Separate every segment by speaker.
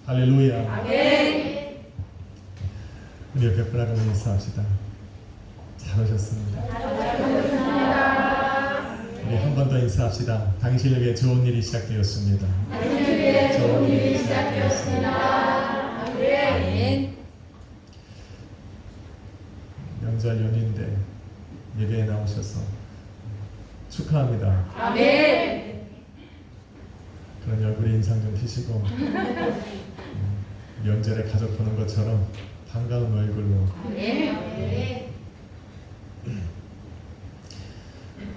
Speaker 1: 할렐루야.
Speaker 2: 아멘.
Speaker 1: 우리 옆에 분하고 인사합시다. 잘 오셨습니다. 우리 한 번 더 인사합시다. 당신에게 좋은 일이 시작되었습니다.
Speaker 2: 당신에게 좋은 일이 시작되었습니다. 아멘.
Speaker 1: 명절 연휴인데 예배에 나오셔서 축하합니다.
Speaker 2: 아멘.
Speaker 1: 그런 얼굴에 인상 좀 피시고 명절에 가족 보는 것처럼 반가운 얼굴로.
Speaker 2: 아멘.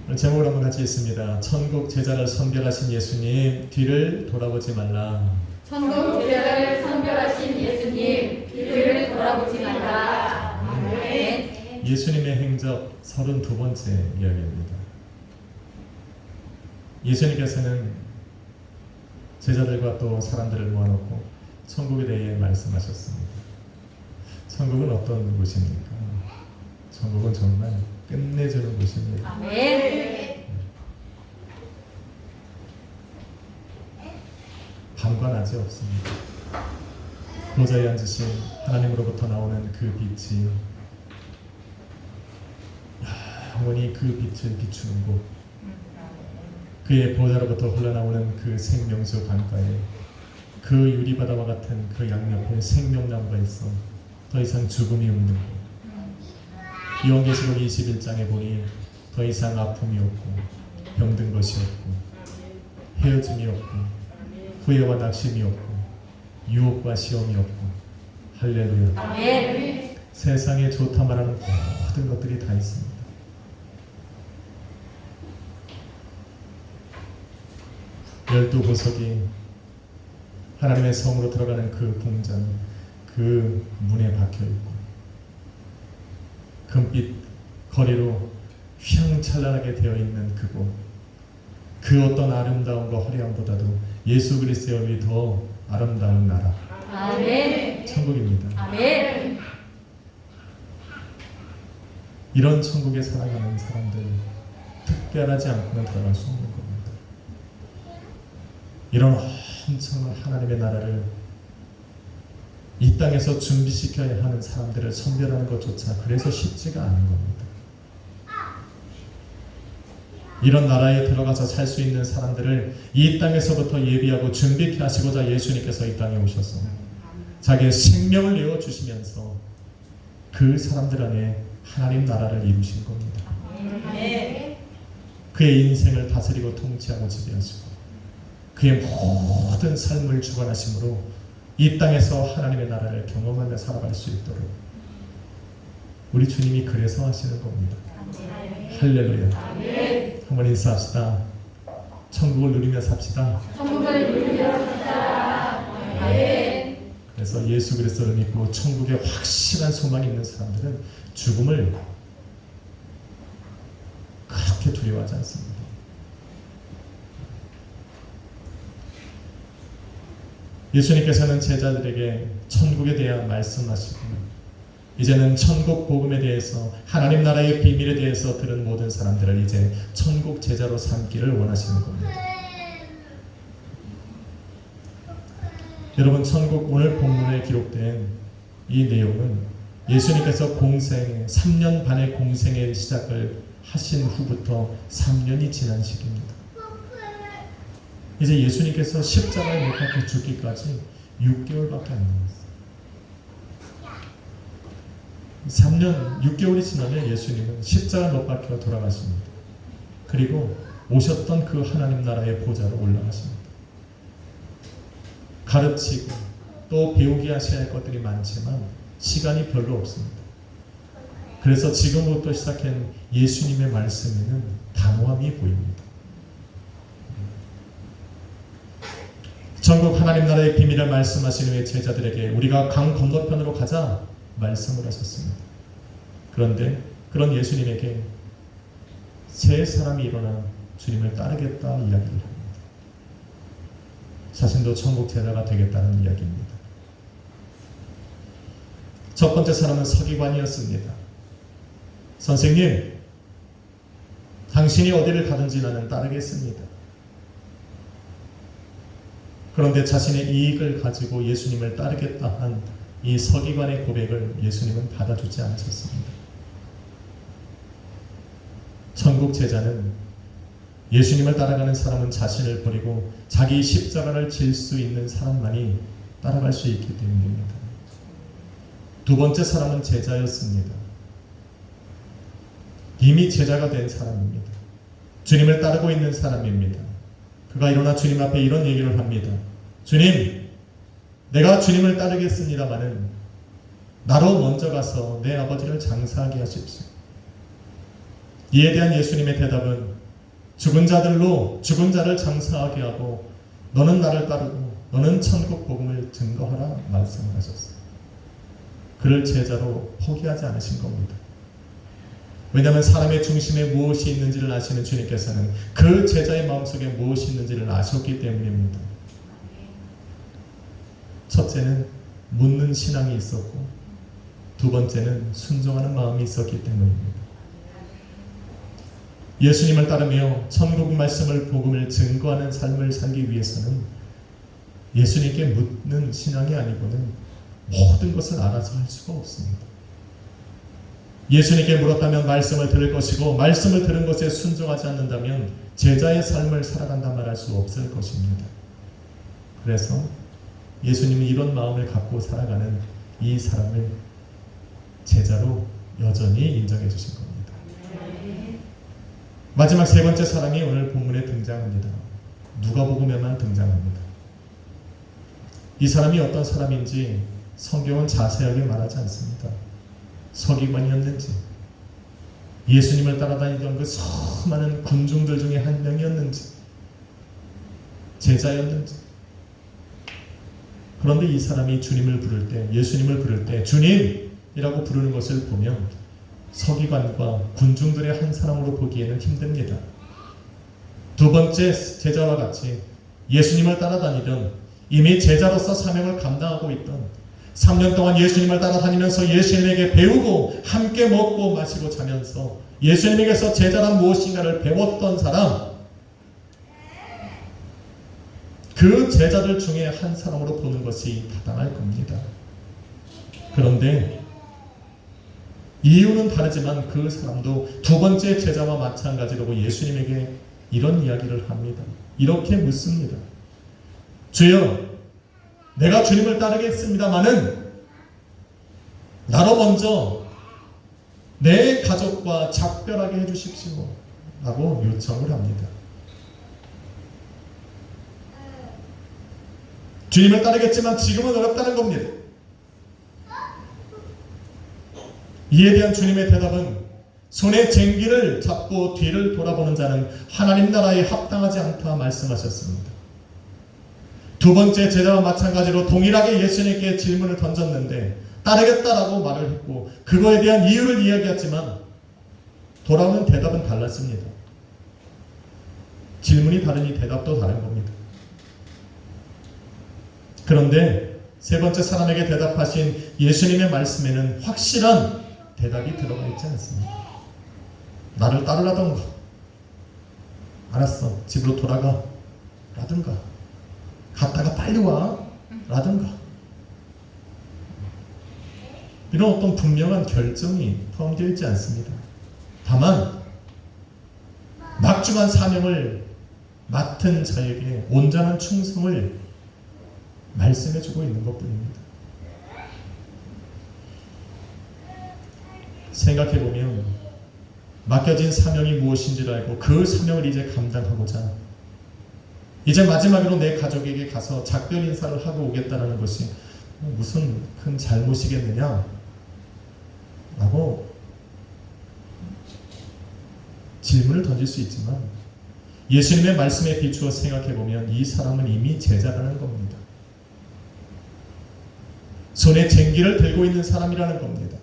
Speaker 1: 오늘 제목을 한번 같이 읽습니다. 천국 제자를 선별하신 예수님 뒤를 돌아보지 말라.
Speaker 2: 천국 제자를 선별하신 예수님 뒤를 돌아보지 말라. 아멘.
Speaker 1: 예수님의 행적 32번째 이야기입니다. 예수님께서는 제자들과 또 사람들을 모아놓고 천국에 대해 말씀하셨습니다. 천국은 어떤 곳입니까? 천국은 정말 끝내주는 곳입니다.
Speaker 2: 아멘.
Speaker 1: 방관하지 없습니다. 보좌에 앉으신 하나님으로부터 나오는 그 빛이 영원히 그 빛을 비추는 곳, 그의 보좌로부터 흘러나오는 그 생명수 강가에 그 유리바다와 같은 그 양옆에 생명나무가 있어 더 이상 죽음이 없는 곳. 요한계시록 21장에 보니 더 이상 아픔이 없고 병든 것이 없고 헤어짐이 없고 후회와 낙심이 없고 유혹과 시험이 없고. 할렐루야.
Speaker 2: 아멘.
Speaker 1: 세상에 좋다 말하는 모든 것들이 다 있습니다. 열두 보석이 하나님의 성으로 들어가는 그 궁전, 그 문에 박혀있고 금빛 거리로 휘황찬란하게 되어 있는 그곳, 그 어떤 아름다움과 화려함보다도 예수 그리스도의 얼굴이 더 아름다운 나라,
Speaker 2: 아멘.
Speaker 1: 천국입니다.
Speaker 2: 아멘.
Speaker 1: 이런 천국에 살아가는 사람들 특별하지 않고는 들어갈 수 없는 겁니다. 이런 엄청난 하나님의 나라를 이 땅에서 준비시켜야 하는 사람들을 선별하는 것조차 그래서 쉽지가 않은 겁니다. 이런 나라에 들어가서 살 수 있는 사람들을 이 땅에서부터 예비하고 준비케 하시고자 예수님께서 이 땅에 오셔서 자기의 생명을 내어주시면서 그 사람들 안에 하나님 나라를 이루신 겁니다.
Speaker 2: 아멘.
Speaker 1: 그의 인생을 다스리고 통치하고 지배하시고 그의 모든 삶을 주관하심으로 이 땅에서 하나님의 나라를 경험하며 살아갈 수 있도록 우리 주님이 그래서 하시는 겁니다. 할렐루야.
Speaker 2: 아멘.
Speaker 1: 한번 인사합시다. 천국을 누리며 삽시다.
Speaker 2: 천국을 누리며 삽시다. 아멘.
Speaker 1: 그래서 예수 그리스도를 믿고 천국에 확실한 소망이 있는 사람들은 죽음을 그렇게 두려워하지 않습니다. 예수님께서는 제자들에게 천국에 대한 말씀하시고 이제는 천국 복음에 대해서 하나님 나라의 비밀에 대해서 들은 모든 사람들을 이제 천국 제자로 삼기를 원하시는 겁니다. 여러분, 천국 오늘 본문에 기록된 이 내용은 예수님께서 공생 3년 반의 공생의 시작을 하신 후부터 3년이 지난 시기입니다. 이제 예수님께서 십자가에 못 박혀 죽기까지 6개월밖에 안 남았어요. 3년 6개월이 지나면 예수님은 십자가 못 박혀 돌아가십니다. 그리고 오셨던 그 하나님 나라의 보좌로 올라가십니다. 가르치고 또 배우게 하셔야 할 것들이 많지만 시간이 별로 없습니다. 그래서 지금부터 시작한 예수님의 말씀에는 담담함이 보입니다. 천국 하나님 나라의 비밀을 말씀하신 후에 제자들에게 우리가 강 건너편으로 가자 말씀을 하셨습니다. 그런데 그런 예수님에게 세 사람이 일어나 주님을 따르겠다 이야기를 합니다. 자신도 천국 제자가 되겠다는 이야기입니다. 첫 번째 사람은 서기관이었습니다. 선생님, 당신이 어디를 가든지 나는 따르겠습니다. 그런데 자신의 이익을 가지고 예수님을 따르겠다 한 이 서기관의 고백을 예수님은 받아주지 않으셨습니다. 천국 제자는 예수님을 따라가는 사람은 자신을 버리고 자기 십자가를 질 수 있는 사람만이 따라갈 수 있기 때문입니다. 두 번째 사람은 제자였습니다. 이미 제자가 된 사람입니다. 주님을 따르고 있는 사람입니다. 그가 일어나 주님 앞에 이런 얘기를 합니다. 주님, 내가 주님을 따르겠습니다마는 나로 먼저 가서 내 아버지를 장사하게 하십시오. 이에 대한 예수님의 대답은 죽은 자들로 죽은 자를 장사하게 하고 너는 나를 따르고 너는 천국 복음을 증거하라 말씀을 하셨어요. 그를 제자로 포기하지 않으신 겁니다. 왜냐하면 사람의 중심에 무엇이 있는지를 아시는 주님께서는 그 제자의 마음속에 무엇이 있는지를 아셨기 때문입니다. 첫째는 묻는 신앙이 있었고 두 번째는 순종하는 마음이 있었기 때문입니다. 예수님을 따르며 천국 말씀을 복음을 증거하는 삶을 살기 위해서는 예수님께 묻는 신앙이 아니고는 모든 것을 알아서 할 수가 없습니다. 예수님께 물었다면 말씀을 들을 것이고 말씀을 들은 것에 순종하지 않는다면 제자의 삶을 살아간다 말할 수 없을 것입니다. 그래서 예수님이 이런 마음을 갖고 살아가는 이 사람을 제자로 여전히 인정해 주신 겁니다. 마지막 세 번째 사람이 오늘 본문에 등장합니다. 누가복음에만 등장합니다. 이 사람이 어떤 사람인지 성경은 자세하게 말하지 않습니다. 서기관이었는지 예수님을 따라다니던 그 수많은 군중들 중에 한 명이었는지 제자였는지. 그런데 이 사람이 주님을 부를 때, 예수님을 부를 때 주님이라고 부르는 것을 보면 서기관과 군중들의 한 사람으로 보기에는 힘듭니다. 두 번째 제자와 같이 예수님을 따라다니던 이미 제자로서 사명을 감당하고 있던 3년 동안 예수님을 따라다니면서 예수님에게 배우고 함께 먹고 마시고 자면서 예수님에게서 제자란 무엇인가를 배웠던 사람, 그 제자들 중에 한 사람으로 보는 것이 타당할 겁니다. 그런데 이유는 다르지만 그 사람도 두 번째 제자와 마찬가지로 예수님에게 이런 이야기를 합니다. 이렇게 묻습니다. 주여, 내가 주님을 따르겠습니다마는 나로 먼저 내 가족과 작별하게 해주십시오 라고 요청을 합니다. 주님을 따르겠지만 지금은 어렵다는 겁니다. 이에 대한 주님의 대답은 손에 쟁기를 잡고 뒤를 돌아보는 자는 하나님 나라에 합당하지 않다 말씀하셨습니다. 두 번째 제자와 마찬가지로 동일하게 예수님께 질문을 던졌는데 따르겠다라고 말을 했고 그거에 대한 이유를 이야기했지만 돌아오는 대답은 달랐습니다. 질문이 다르니 대답도 다른 겁니다. 그런데 세 번째 사람에게 대답하신 예수님의 말씀에는 확실한 대답이 들어가 있지 않습니다. 나를 따르라던가, 알았어 집으로 돌아가 라든가, 갔다가 빨리 와 라든가, 이런 어떤 분명한 결정이 포함되어 있지 않습니다. 다만 막중한 사명을 맡은 자에게 온전한 충성을 말씀해주고 있는 것뿐입니다. 생각해보면 맡겨진 사명이 무엇인지를 알고 그 사명을 이제 감당하고자 이제 마지막으로 내 가족에게 가서 작별 인사를 하고 오겠다는 것이 무슨 큰 잘못이겠느냐 라고 질문을 던질 수 있지만 예수님의 말씀에 비추어 생각해보면 이 사람은 이미 제자라는 겁니다. 손에 쟁기를 들고 있는 사람이라는 겁니다.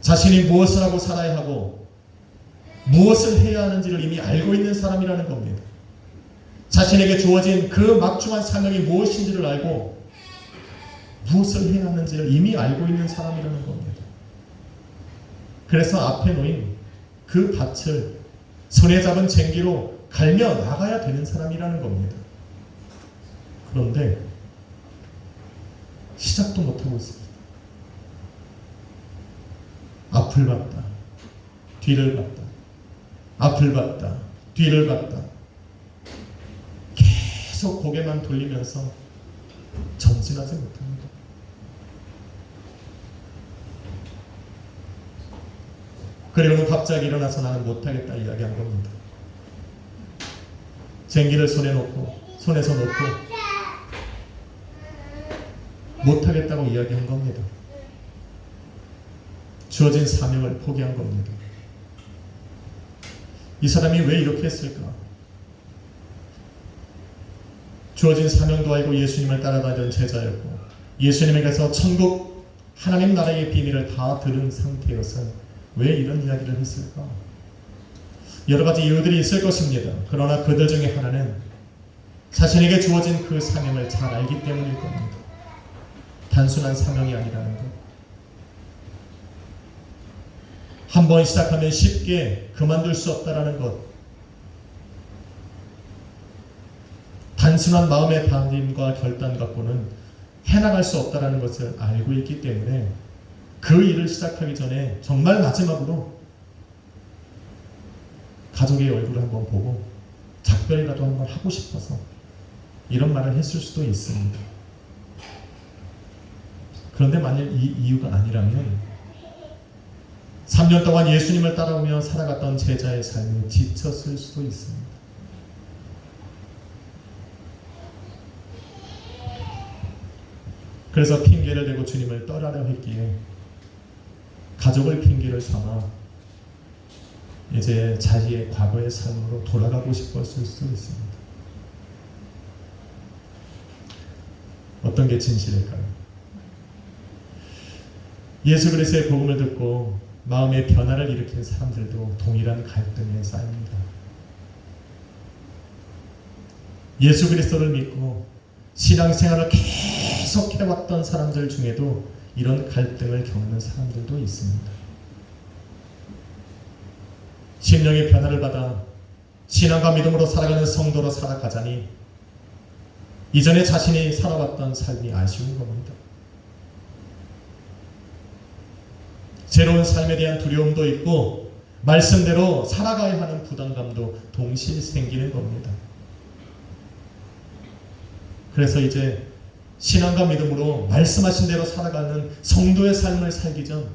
Speaker 1: 자신이 무엇을 하고 살아야 하고 무엇을 해야 하는지를 이미 알고 있는 사람이라는 겁니다. 자신에게 주어진 그 막중한 사명이 무엇인지를 알고 무엇을 해야 하는지를 이미 알고 있는 사람이라는 겁니다. 그래서 앞에 놓인 그 밭을 손에 잡은 쟁기로 갈며 나가야 되는 사람이라는 겁니다. 그런데 시작도 못하고 있습니다. 앞을 봤다, 뒤를 봤다, 앞을 봤다, 뒤를 봤다. 계속 고개만 돌리면서 전진하지 못합니다. 그리고는 갑자기 일어나서 나는 못하겠다 이야기한 겁니다. 쟁기를 손에서 놓고 못하겠다고 이야기한 겁니다. 주어진 사명을 포기한 겁니다. 이 사람이 왜 이렇게 했을까? 주어진 사명도 알고 예수님을 따라다니던 제자였고 예수님에게서 천국 하나님 나라의 비밀을 다 들은 상태여서 왜 이런 이야기를 했을까? 여러 가지 이유들이 있을 것입니다. 그러나 그들 중에 하나는 자신에게 주어진 그 사명을 잘 알기 때문일 겁니다. 단순한 사명이 아니라는 것. 한번 시작하면 쉽게 그만둘 수 없다라는 것. 단순한 마음의 다짐과 결단 갖고는 해나갈 수 없다라는 것을 알고 있기 때문에 그 일을 시작하기 전에 정말 마지막으로 가족의 얼굴을 한번 보고 작별이라도 한번 하고 싶어서 이런 말을 했을 수도 있습니다. 그런데 만일 이 이유가 아니라면 3년 동안 예수님을 따라오며 살아갔던 제자의 삶이 지쳤을 수도 있습니다. 그래서 핑계를 대고 주님을 떠나려 했기에 가족을 핑계를 삼아 이제 자기의 과거의 삶으로 돌아가고 싶었을 수도 있습니다. 어떤 게 진실일까요? 예수 그리스도의 복음을 듣고 마음의 변화를 일으킨 사람들도 동일한 갈등에 쌓입니다. 예수 그리스도를 믿고 신앙생활을 계속 해왔던 사람들 중에도 이런 갈등을 겪는 사람들도 있습니다. 심령의 변화를 받아 신앙과 믿음으로 살아가는 성도로 살아가자니 이전에 자신이 살아왔던 삶이 아쉬운 겁니다. 새로운 삶에 대한 두려움도 있고 말씀대로 살아가야 하는 부담감도 동시에 생기는 겁니다. 그래서 이제 신앙과 믿음으로 말씀하신 대로 살아가는 성도의 삶을 살기 전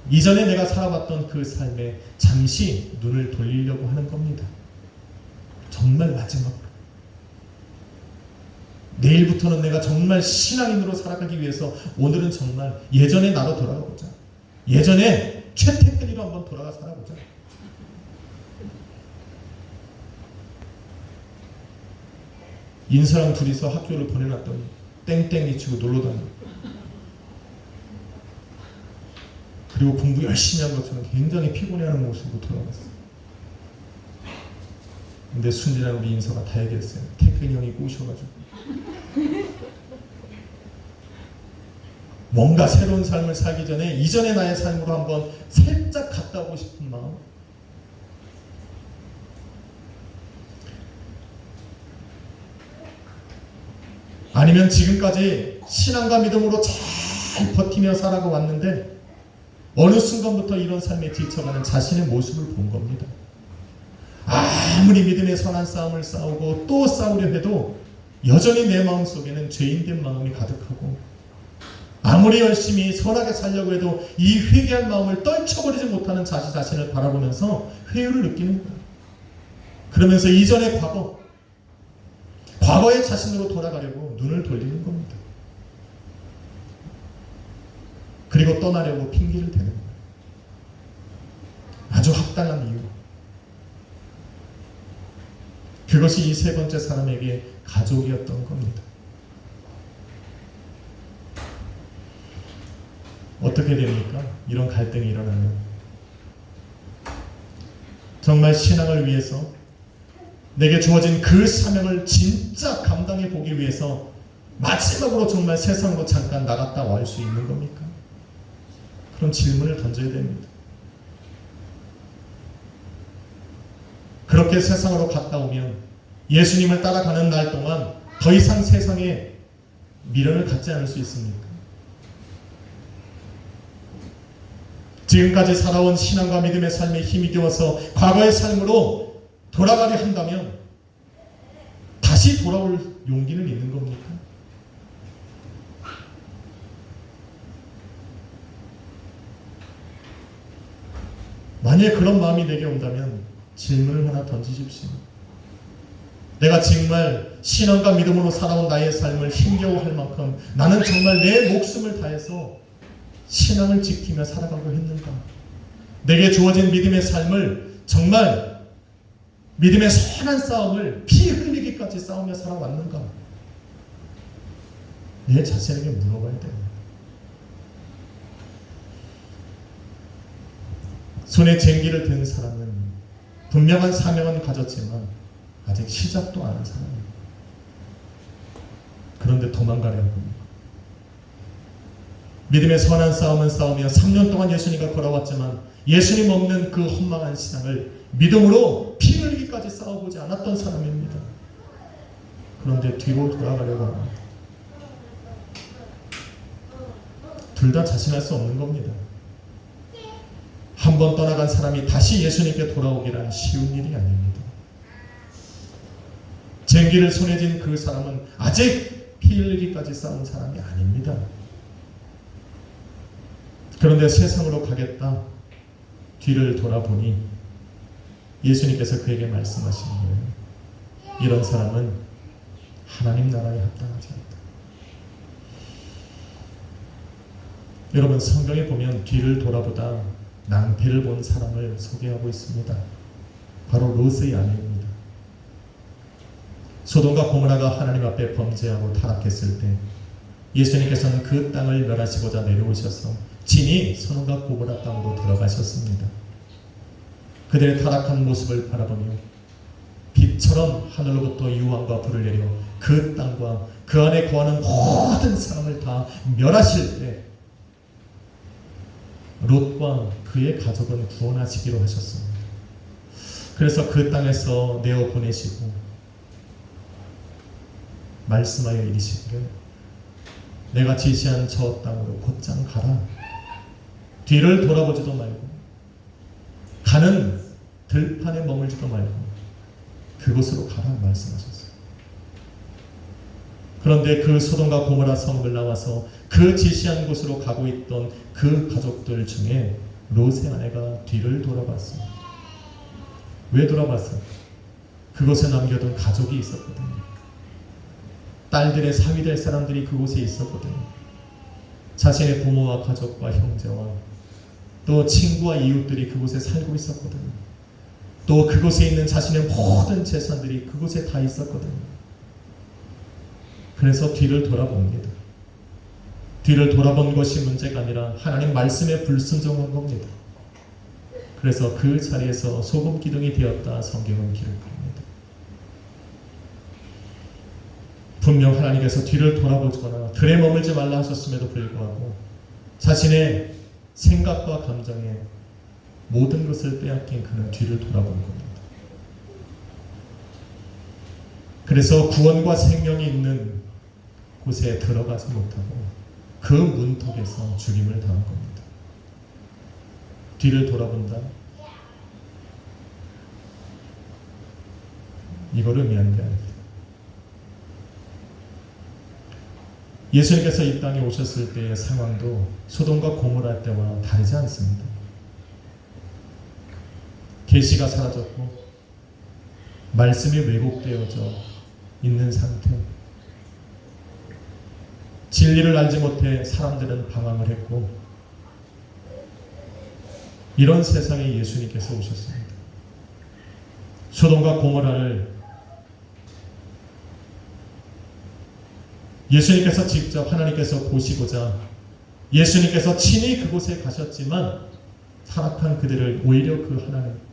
Speaker 1: 이전에 내가 살아왔던 그 삶에 잠시 눈을 돌리려고 하는 겁니다. 정말 마지막으로. 내일부터는 내가 정말 신앙인으로 살아가기 위해서 오늘은 정말 예전의 나로 돌아가보자. 예전에 최태근이로 한번 돌아가 살아보자. 인사랑 둘이서 학교를 보내놨더니 땡땡이 치고 놀러다니고 그리고 공부 열심히 한 것처럼 굉장히 피곤해하는 모습으로 돌아갔어요. 근데 순진한 우리 인서가 다 얘기했어요. 태근이 형이 꼬셔가지고 뭔가 새로운 삶을 살기 전에 이전의 나의 삶으로 한번 살짝 갔다 오고 싶은 마음. 아니면 지금까지 신앙과 믿음으로 잘 버티며 살아가 왔는데 어느 순간부터 이런 삶에 지쳐가는 자신의 모습을 본 겁니다. 아무리 믿음의 선한 싸움을 싸우고 또 싸우려 해도 여전히 내 마음속에는 죄인된 마음이 가득하고 아무리 열심히 선하게 살려고 해도 이 회개한 마음을 떨쳐버리지 못하는 자신을 바라보면서 회유를 느끼는 거예요. 그러면서 이전의 과거의 자신으로 돌아가려고 눈을 돌리는 겁니다. 그리고 떠나려고 핑계를 대는 거예요. 아주 합당한 이유. 그것이 이 세 번째 사람에게 가족이었던 겁니다. 어떻게 됩니까? 이런 갈등이 일어나면 정말 신앙을 위해서 내게 주어진 그 사명을 진짜 감당해 보기 위해서 마지막으로 정말 세상으로 잠깐 나갔다 올 수 있는 겁니까? 그럼 질문을 던져야 됩니다. 그렇게 세상으로 갔다 오면 예수님을 따라가는 날 동안 더 이상 세상에 미련을 갖지 않을 수 있습니까? 지금까지 살아온 신앙과 믿음의 삶에 힘이 되어서 과거의 삶으로 돌아가려 한다면 다시 돌아올 용기는 있는 겁니까? 만약에 그런 마음이 내게 온다면 질문을 하나 던지십시오. 내가 정말 신앙과 믿음으로 살아온 나의 삶을 힘겨워할 만큼 나는 정말 내 목숨을 다해서 신앙을 지키며 살아가고 했는가? 내게 주어진 믿음의 삶을 정말 믿음의 선한 싸움을 피 흘리기까지 싸우며 살아왔는가? 내 자신에게 물어봐야 돼요. 손에 쟁기를 든 사람은 분명한 사명은 가졌지만 아직 시작도 안 한 사람이에요. 그런데 도망가려 합니다. 믿음의 선한 싸움은 싸우며 3년 동안 예수님과 걸어왔지만 예수님 없는 그 헌망한 신앙을 믿음으로 피 흘리기까지 싸워보지 않았던 사람입니다. 그런데 뒤로 돌아가려고 합니다. 둘 다 자신할 수 없는 겁니다. 한 번 떠나간 사람이 다시 예수님께 돌아오기란 쉬운 일이 아닙니다. 쟁기를 손에 쥔 그 사람은 아직 피 흘리기까지 싸운 사람이 아닙니다. 그런데 세상으로 가겠다 뒤를 돌아보니 예수님께서 그에게 말씀하신 거예요. 이런 사람은 하나님 나라에 합당하지 않다. 여러분, 성경에 보면 뒤를 돌아보다 낭패를 본 사람을 소개하고 있습니다. 바로 롯의 아내입니다. 소돔과 고모라가 하나님 앞에 범죄하고 타락했을 때 예수님께서는 그 땅을 멸하시고자 내려오셔서 친히 소돔과 고모라 땅으로 들어가셨습니다. 그들의 타락한 모습을 바라보며 빛처럼 하늘로부터 유황과 불을 내려 그 땅과 그 안에 거하는 모든 사람을 다 멸하실 때 롯과 그의 가족은 구원하시기로 하셨습니다. 그래서 그 땅에서 내어 보내시고 말씀하여 이르시기를 내가 지시한 저 땅으로 곧장 가라. 뒤를 돌아보지도 말고 가는 들판에 머물지도 말고 그곳으로 가라 말씀하셨어요. 그런데 그 소돔과 고모라 성을 나와서 그 지시한 곳으로 가고 있던 그 가족들 중에 롯의 아내가 뒤를 돌아봤어요. 왜 돌아봤어요? 그곳에 남겨둔 가족이 있었거든요. 딸들의 사위 될 사람들이 그곳에 있었거든요. 자신의 부모와 가족과 형제와 또 친구와 이웃들이 그곳에 살고 있었거든요. 또 그곳에 있는 자신의 모든 재산들이 그곳에 다 있었거든요. 그래서 뒤를 돌아봅니다. 뒤를 돌아본 것이 문제가 아니라 하나님 말씀에 불순종한 겁니다. 그래서 그 자리에서 소금 기둥이 되었다 성경은 기록합니다. 분명 하나님께서 뒤를 돌아보거나 들에 머물지 말라 하셨음에도 불구하고 자신의 생각과 감정에 모든 것을 빼앗긴 그는 뒤를 돌아본 겁니다. 그래서 구원과 생명이 있는 곳에 들어가지 못하고 그 문턱에서 죽임을 당한 겁니다. 뒤를 돌아본다. 이거를 의미하는 게 아닙니다. 예수님께서 이 땅에 오셨을 때의 상황도 소돔과 고모라 때와 다르지 않습니다. 계시가 사라졌고 말씀이 왜곡되어져 있는 상태, 진리를 알지 못해 사람들은 방황을 했고 이런 세상에 예수님께서 오셨습니다. 소돔과 고모라를 예수님께서 직접 하나님께서 보시고자 예수님께서 친히 그곳에 가셨지만 타락한 그들을 오히려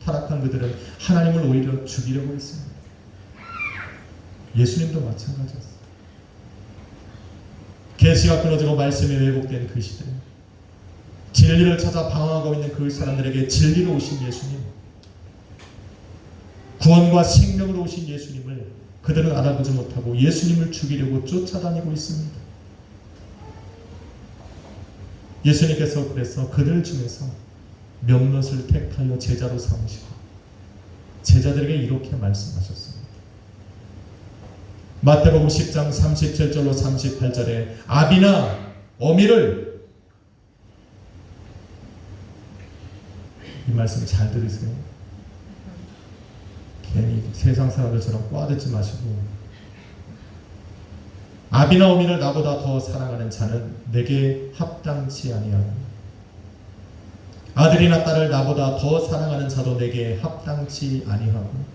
Speaker 1: 타락한 그들은 하나님을 오히려 죽이려고 했습니다. 예수님도 마찬가지였습니다. 계시가 끊어지고 말씀이 왜곡된 그 시대, 진리를 찾아 방황하고 있는 그 사람들에게 진리로 오신 예수님, 구원과 생명으로 오신 예수님을 그들은 알아보지 못하고 예수님을 죽이려고 쫓아다니고 있습니다. 예수님께서 그래서 그들 중에서 몇몇을 택하여 제자로 삼으시고 제자들에게 이렇게 말씀하셨습니다. 마태복음 10장 37절로 38절에 아비나 어미를, 이 말씀 잘 들으세요. 괜히 세상 사람들처럼 꽈듣지 마시고, 아비나 어미를 나보다 더 사랑하는 자는 내게 합당치 아니하고 아들이나 딸을 나보다 더 사랑하는 자도 내게 합당치 아니하고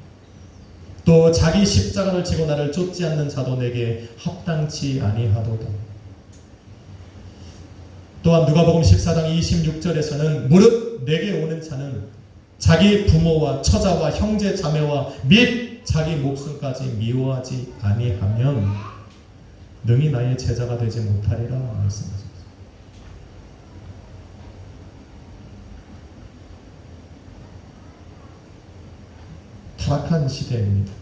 Speaker 1: 또 자기 십자가를 지고 나를 쫓지 않는 자도 내게 합당치 아니하도다. 또한 누가복음 14장 26절에서는 무릇 내게 오는 자는 자기 부모와 처자와 형제 자매와 및 자기 목숨까지 미워하지 아니하면 능히 나의 제자가 되지 못하리라 말씀하셨습니다. 타락한 시대입니다.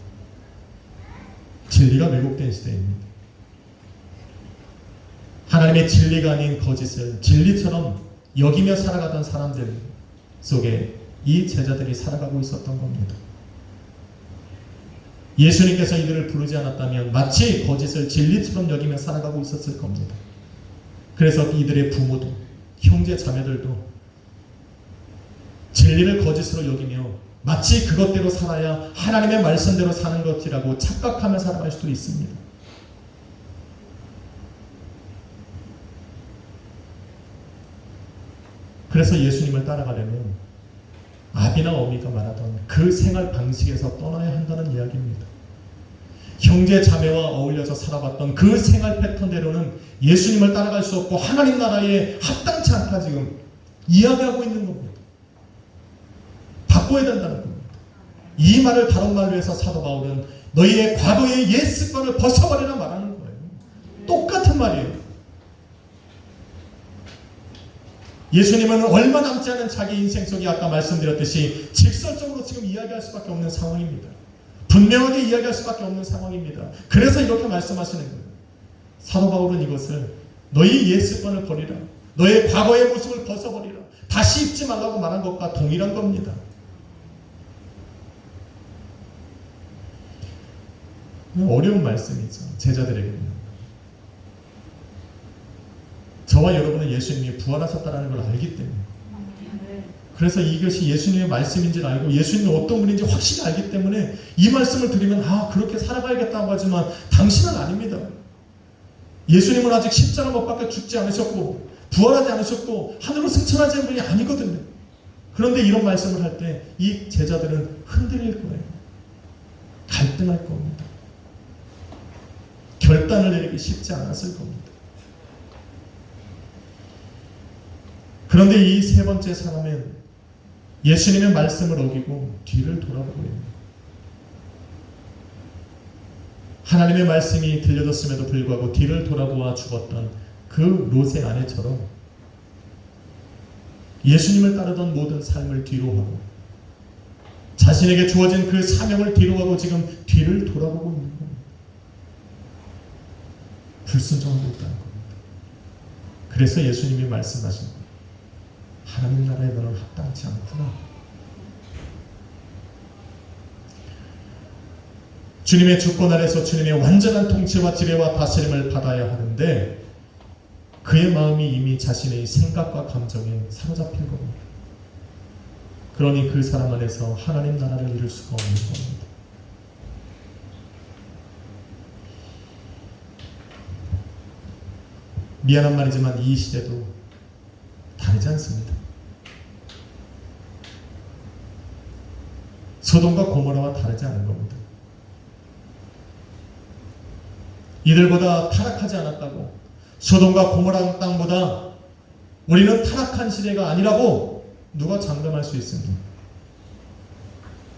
Speaker 1: 진리가 왜곡된 시대입니다. 하나님의 진리가 아닌 거짓을 진리처럼 여기며 살아가던 사람들 속에 이 제자들이 살아가고 있었던 겁니다. 예수님께서 이들을 부르지 않았다면 마치 거짓을 진리처럼 여기며 살아가고 있었을 겁니다. 그래서 이들의 부모도 형제 자매들도 진리를 거짓으로 여기며 마치 그것대로 살아야 하나님의 말씀대로 사는 것이라고 착각하며 살아갈 수도 있습니다. 그래서 예수님을 따라가려면 아비나 어미가 말하던 그 생활 방식에서 떠나야 한다는 이야기입니다. 형제 자매와 어울려서 살아봤던 그 생활 패턴대로는 예수님을 따라갈 수 없고 하나님 나라에 합당치 않다 지금 이야기하고 있는 겁니다. 바꿔야 된다는 겁니다. 이 말을 다른 말로 해서 사도 바울은 너희의 과거의 옛 습관을 벗어버리라 말하는 거예요. 똑같은 말이에요. 예수님은 얼마 남지 않은 자기 인생 속에 아까 말씀드렸듯이 직설적으로 지금 이야기할 수밖에 없는 상황입니다. 분명하게 이야기할 수밖에 없는 상황입니다. 그래서 이렇게 말씀하시는 거예요. 사도 바울은 이것을 너희 옛 습관을 버리라, 너의 과거의 모습을 벗어버리라, 다시 입지 말라고 말한 것과 동일한 겁니다. 어려운 말씀이죠. 제자들에게는. 저와 여러분은 예수님이 부활하셨다는 걸 알기 때문에, 그래서 이것이 예수님의 말씀인지를 알고 예수님이 어떤 분인지 확실히 알기 때문에 이 말씀을 드리면 그렇게 살아가야겠다고 하지만 당신은 아닙니다. 예수님은 아직 십자가 못 박혀 죽지 않으셨고 부활하지 않으셨고 하늘로 승천하지 않은 분이 아니거든요. 그런데 이런 말씀을 할 때 이 제자들은 흔들릴 거예요. 갈등할 겁니다. 결단을 내리기 쉽지 않았을 겁니다. 그런데 이 세 번째 사람은 예수님의 말씀을 어기고 뒤를 돌아보고 있습니다. 하나님의 말씀이 들려졌음에도 불구하고 뒤를 돌아보아 죽었던 그 롯의 아내처럼 예수님을 따르던 모든 삶을 뒤로하고 자신에게 주어진 그 사명을 뒤로하고 지금 뒤를 돌아보고 있는 겁니다. 불순종하고 있다는 겁니다. 그래서 예수님이 말씀하신 거예요. 하나님 나라에 너는 합당치 않구나. 주님의 주권 아래서 주님의 완전한 통치와 지배와 다스림을 받아야 하는데 그의 마음이 이미 자신의 생각과 감정에 사로잡힌 겁니다. 그러니 그 사람 안에서 하나님 나라를 이룰 수가 없는 겁니다. 미안한 말이지만 이 시대도 다르지 않습니다. 소돔과 고모라와 다르지 않은 겁니다. 이들보다 타락하지 않았다고, 소돔과 고모라 땅보다 우리는 타락한 시대가 아니라고 누가 장담할 수 있습니다.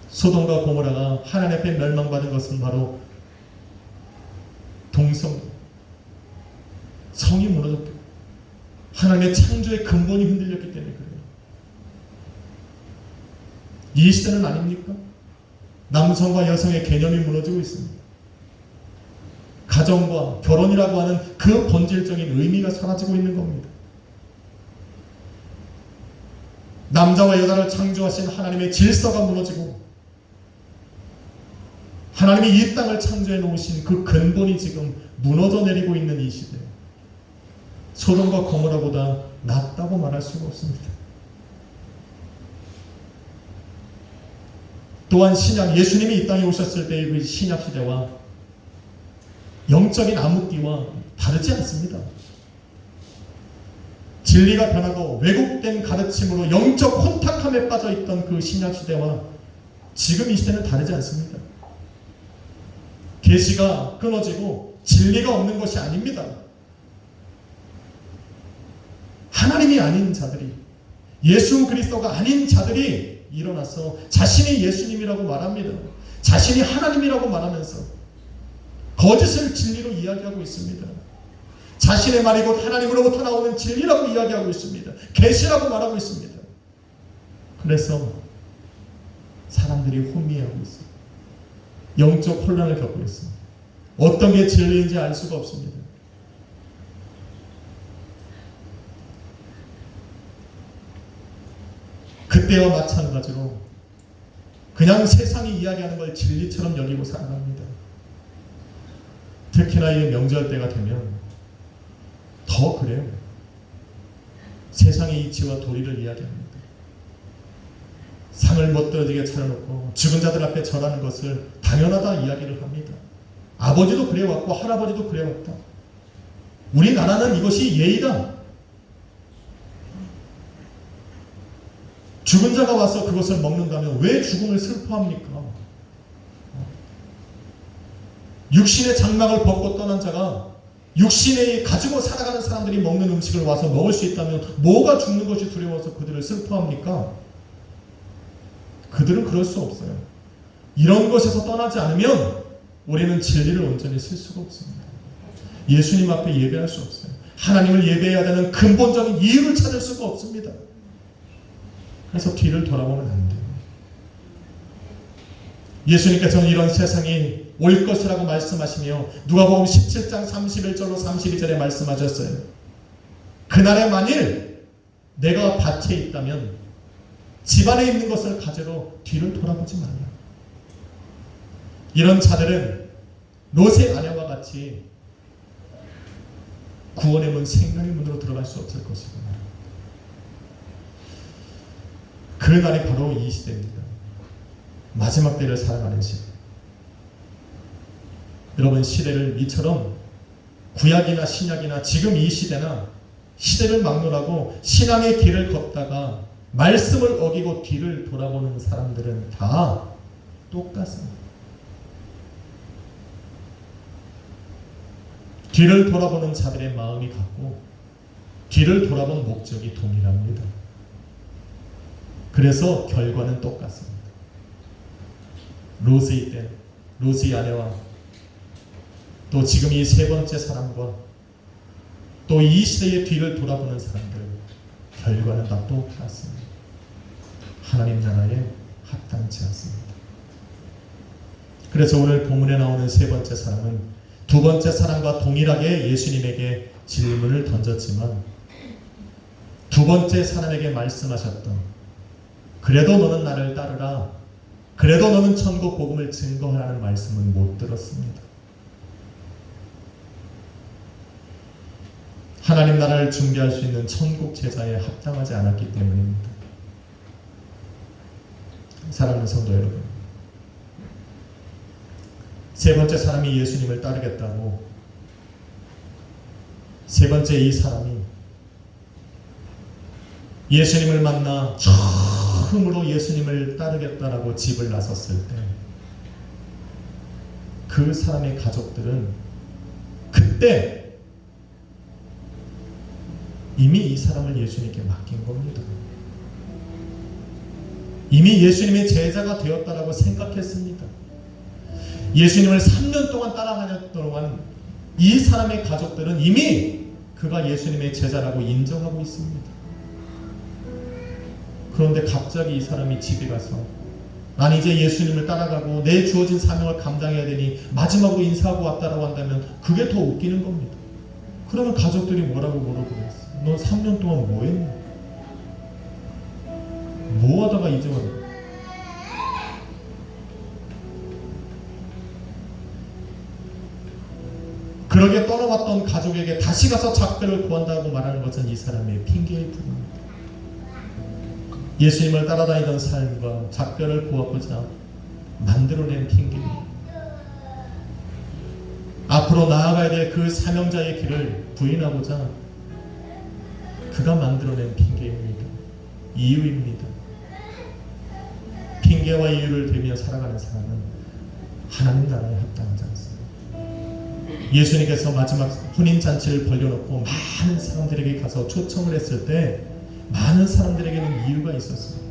Speaker 1: 소돔과 고모라가 하나님 앞에 멸망받은 것은 바로 동성, 성이 무너졌기, 하나님의 창조의 근본이 흔들렸기 때문에 그래요. 이 시대는 아닙니까? 남성과 여성의 개념이 무너지고 있습니다. 가정과 결혼이라고 하는 그 본질적인 의미가 사라지고 있는 겁니다. 남자와 여자를 창조하신 하나님의 질서가 무너지고 하나님이 이 땅을 창조해 놓으신 그 근본이 지금 무너져 내리고 있는 이 시대, 소돔과 고모라보다 낫다고 말할 수가 없습니다. 또한 신약, 예수님이 이 땅에 오셨을 때의 그 신약 시대와 영적인 암흑기와 다르지 않습니다. 진리가 변하고 왜곡된 가르침으로 영적 혼탁함에 빠져있던 그 신약 시대와 지금 이 시대는 다르지 않습니다. 계시가 끊어지고 진리가 없는 것이 아닙니다. 하나님이 아닌 자들이, 예수 그리스도가 아닌 자들이 일어나서 자신이 예수님이라고 말합니다. 자신이 하나님이라고 말하면서 거짓을 진리로 이야기하고 있습니다. 자신의 말이 곧 하나님으로부터 나오는 진리라고 이야기하고 있습니다. 계시라고 말하고 있습니다. 그래서 사람들이 혼미하고 있습니다. 영적 혼란을 겪고 있습니다. 어떤 게 진리인지 알 수가 없습니다. 그때와 마찬가지로 그냥 세상이 이야기하는 걸 진리처럼 여기고 살아갑니다. 특히나 이 명절 때가 되면 더 그래요. 세상의 이치와 도리를 이야기합니다. 상을 멋들어지게 차려놓고 죽은 자들 앞에 절하는 것을 당연하다 이야기를 합니다. 아버지도 그래왔고 할아버지도 그래왔다. 우리나라는 이것이 예의다. 죽은 자가 와서 그것을 먹는다면 왜 죽음을 슬퍼합니까? 육신의 장막을 벗고 떠난 자가 육신에 가지고 살아가는 사람들이 먹는 음식을 와서 먹을 수 있다면 뭐가 죽는 것이 두려워서 그들을 슬퍼합니까? 그들은 그럴 수 없어요. 이런 것에서 떠나지 않으면 우리는 진리를 온전히 쓸 수가 없습니다. 예수님 앞에 예배할 수 없어요. 하나님을 예배해야 되는 근본적인 이유를 찾을 수가 없습니다. 그래서 뒤를 돌아보면 안 돼요. 예수님께서는 이런 세상이 올 것이라고 말씀하시며 누가복음 17장 31절로 32절에 말씀하셨어요. 그날에 만일 내가 밭에 있다면 집안에 있는 것을 가지러 뒤를 돌아보지 말라. 이런 자들은 롯의 아내와 같이 구원의 문, 생명의 문으로 들어갈 수 없을 것이다. 그 날이 바로 이 시대입니다. 마지막 때를 살아가는 시대. 여러분, 시대를 이처럼 구약이나 신약이나 지금 이 시대나 시대를 막론하고 신앙의 길을 걷다가 말씀을 어기고 뒤를 돌아보는 사람들은 다 똑같습니다. 뒤를 돌아보는 자들의 마음이 같고 뒤를 돌아본 목적이 동일합니다. 그래서 결과는 똑같습니다. 롯의 때, 롯의 아내와 또 지금 이 세 번째 사람과 또 이 시대의 뒤를 돌아보는 사람들, 결과는 다 똑같습니다. 하나님 나라에 합당치 않습니다. 그래서 오늘 본문에 나오는 세 번째 사람은 두 번째 사람과 동일하게 예수님에게 질문을 던졌지만 두 번째 사람에게 말씀하셨던 그래도 너는 나를 따르라, 그래도 너는 천국 복음을 증거하라는 말씀은 못 들었습니다. 하나님 나라를 준비할 수 있는 천국 제자에 합당하지 않았기 때문입니다. 사랑하는 성도 여러분, 세 번째 사람이 예수님을 따르겠다고 세 번째 이 사람이 예수님을 만나 처음으로 예수님을 따르겠다라고 집을 나섰을 때 그 사람의 가족들은 그때 이미 이 사람을 예수님께 맡긴 겁니다. 이미 예수님의 제자가 되었다라고 생각했습니다. 예수님을 3년 동안 따라다녔던 동안 이 사람의 가족들은 이미 그가 예수님의 제자라고 인정하고 있습니다. 그런데 갑자기 이 사람이 집에 가서 난 이제 예수님을 따라가고 내 주어진 사명을 감당해야 되니 마지막으로 인사하고 왔다라고 한다면 그게 더 웃기는 겁니다. 그러면 가족들이 뭐라고 물어보겠어? 넌 3년 동안 뭐 했냐? 뭐 하다가 이제 왔냐? 그러게 떠나왔던 가족에게 다시 가서 작별을 구한다고 말하는 것은 이 사람의 핑계일 뿐입니다. 예수님을 따라다니던 삶과 작별을 구하고자 만들어낸 핑계입니다. 앞으로 나아가야 될 그 사명자의 길을 부인하고자 그가 만들어낸 핑계입니다. 이유입니다. 핑계와 이유를 대며 살아가는 사람은 하나님 나라에 합당하지 않습니다. 예수님께서 마지막 혼인잔치를 벌려놓고 많은 사람들에게 가서 초청을 했을 때 많은 사람들에게는 이유가 있었습니다.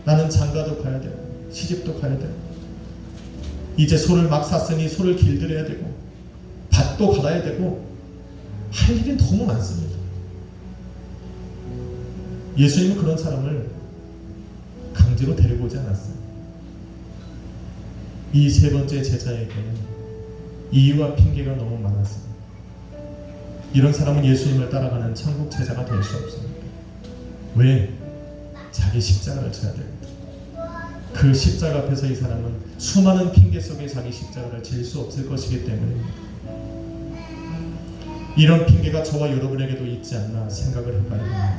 Speaker 1: 나는 장가도 가야 되고 시집도 가야 되고 이제 소를 막 샀으니 소를 길들여야 되고 밭도 갈아야 되고 할 일이 너무 많습니다. 예수님은 그런 사람을 강제로 데리고 오지 않았어요. 이 세 번째 제자에게는 이유와 핑계가 너무 많았습니다. 이런 사람은 예수님을 따라가는 천국 제자가 될 수 없습니다. 왜? 자기 십자가를 져야 됩니다. 그 십자가 앞에서 이 사람은 수많은 핑계 속에 자기 십자가를 질 수 없을 것이기 때문입니다. 이런 핑계가 저와 여러분에게도 있지 않나 생각을 해봐야 합니다.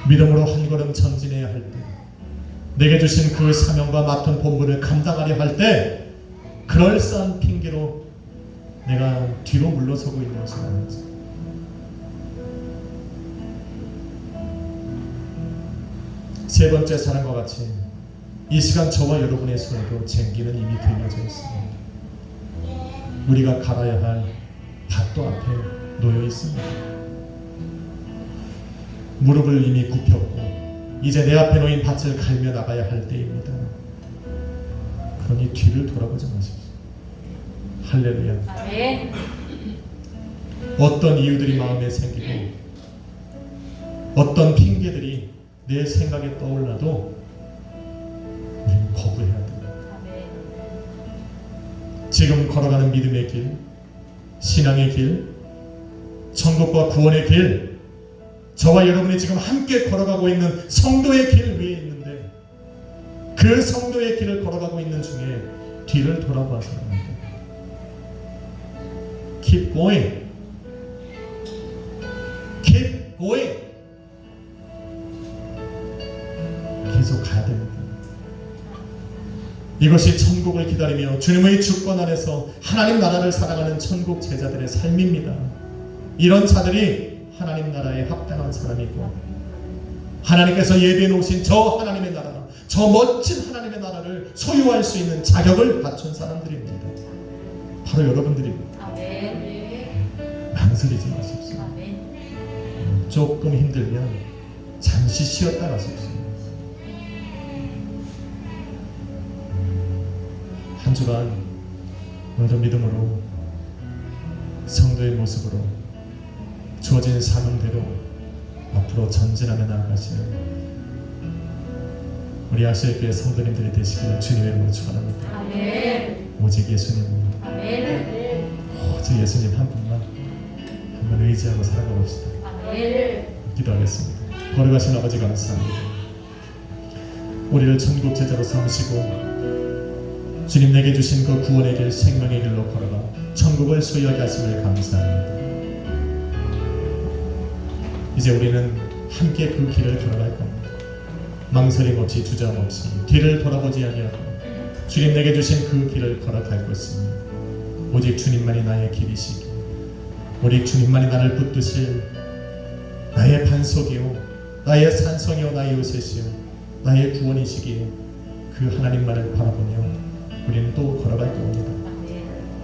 Speaker 1: 믿음으로 한 걸음 전진해야 할 때, 내게 주신 그 사명과 맡은 본분을 감당하려 할 때 그럴싸한 핑계로 내가 뒤로 물러서고 있는지 아닌지, 세 번째 사람과 같이 이 시간 저와 여러분의 손에도 쟁기는 이미 들려져 있습니다. 우리가 갈아야 할 밭도 앞에 놓여 있습니다. 무릎을 이미 굽혔고 이제 내 앞에 놓인 밭을 갈며 나가야 할 때입니다. 그러니 뒤를 돌아보지 마십시오. 할렐루야.
Speaker 2: 아멘.
Speaker 1: 어떤 이유들이 마음에 생기고 어떤 핑계들이 내 생각에 떠올라도 우리는 거부해야 됩니다. 지금 걸어가는 믿음의 길, 신앙의 길, 천국과 구원의 길, 저와 여러분이 지금 함께 걸어가고 있는 성도의 길 위에 있는데 그 성도의 길을 걸어가고 있는 중에 뒤를 돌아봐서 합니다. Keep going. Keep going. 계속 가야 됩니다. 이것이 천국을 기다리며 주님의 주권 안에서 하나님 나라를 살아가는 천국 제자들의 삶입니다. 이런 자들이 하나님 나라에 합당한 사람이고 하나님께서 예비해 놓으신 저 하나님의 나라, 저 멋진 하나님의 나라를 소유할 수 있는 자격을 갖춘 사람들입니다. 바로 여러분들입니다.
Speaker 2: 아멘.
Speaker 1: 망설이지 마십시오.
Speaker 2: 아멘.
Speaker 1: 조금 힘들면 잠시 쉬었다 가십시오. 한 주간 오늘도 믿음으로 성도의 모습으로 주어진 사명대로 앞으로 전진하며 나아가시는 우리 아시아교회 성도님들이 되시기를 주님의 이름으로 축원합니다.
Speaker 2: 아멘.
Speaker 1: 오직 예수님,
Speaker 2: 아멘.
Speaker 1: 오직 예수님 한 분만 한번 의지하고 살아가 봅시다.
Speaker 2: 아멘.
Speaker 1: 기도하겠습니다. 걸어가신 아버지 감사합니다. 우리를 천국 제자로 삼으시고 주님 내게 주신 그 구원의 길, 생명의 길로 걸어가 천국을 소유하게 하심을 감사합니다. 이제 우리는 함께 그 길을 걸어갈 겁니다. 망설임 없이 주저함 없이 뒤를 돌아보지 아니하고 주님 내게 주신 그 길을 걸어갈 것입니다. 오직 주님만이 나의 길이시기, 오직 주님만이 나를 붙드실 나의 반석이요 나의 산성이요 나의 요새시요 나의 구원이시기에 그 하나님만을 바라보며 우리는 또 걸어갈 겁니다.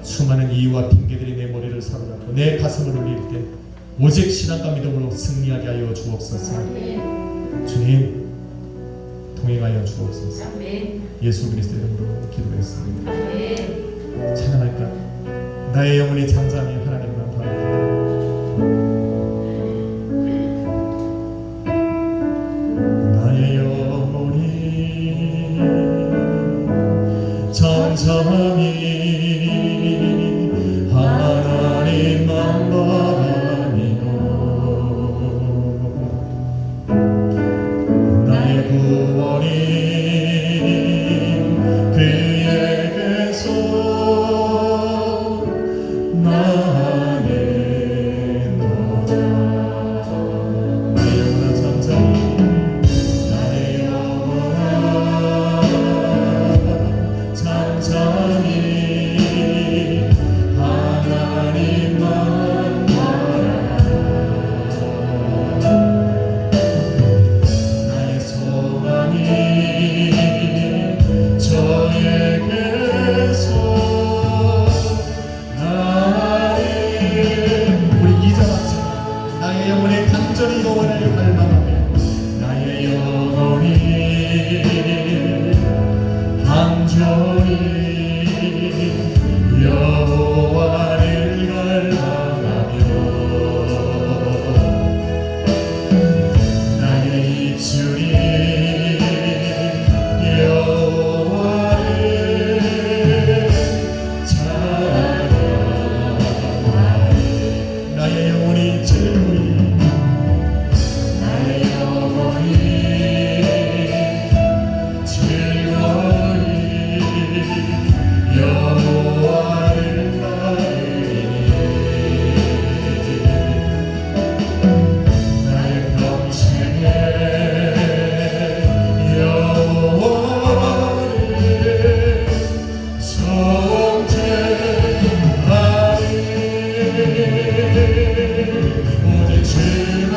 Speaker 1: 수많은 이유와 핑계들이 내 머리를 사로잡고 내 가슴을 울릴 때 오직 신앙과 믿음으로 승리하게 하여 주옵소서. 주님 동행하여 주옵소서. 예수 그리스도 이름으로 기도했습니다. 찬양할까? 나의 영혼이 잠잠히 하나님만 바라보고 나의 영혼이 나의 영혼이 간절히 여호와를 갈망하며 나의 영혼이 간절히 여호와를 갈망하며 나의 입술이 여호와를 찬양하리. 나의 영혼이 즐거이 나의 영혼이 즐거이 여호와를 나르리니 나의 평생에 여호와를 성죄하리. 오직 주만